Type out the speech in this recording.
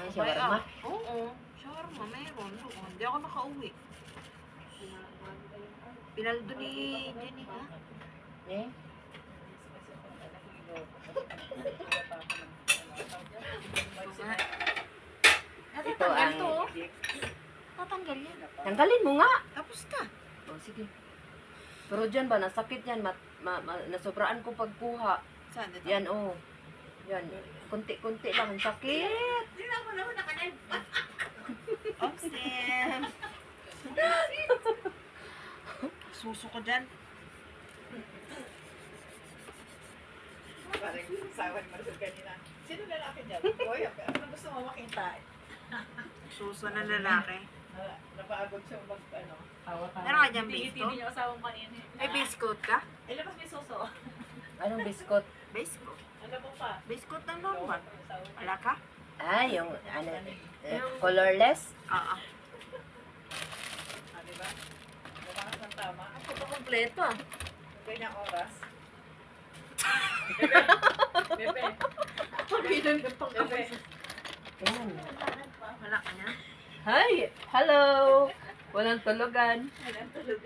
May shawarma? Oo, shawarma, mayroon doon. Hindi ako nakauwi. Pinaldo ni Jenny, ha? Eh? Natatanggal to, oh. Tatanggal yan. Tanggalin mo nga. Tapos na. Oh, sige. Pero dyan ba, nasakit yan. Nasobraan ko pagkuha. Saan dito? Yan, oh. Yan. Kunti-kunti lang. Ang sakit. Oxen. Suso ko dyan. Parang sawa ni Maricel kanina. Sino lalaki dyan? Boy, ano gusto mo makita? Suso na lalaki. Napaagod siya mag, ano, Meron ka dyan biscuit? Hindi niya asawang kanina. May biscuit ka? Eh, labas may suso. Anong biskot? Biscuit. Ano po pa? Biscuit na normal. Wala ka? Ah, yung colorless? Oo. Diba? Lumakas ng tama. Ako pa kompleto, ah. Ganyang oras. Bebe. Pagbilan ka pang Bebe. Ayan. Wala ka niya? Hi! Hello! Walang tulugan. Walang tulog.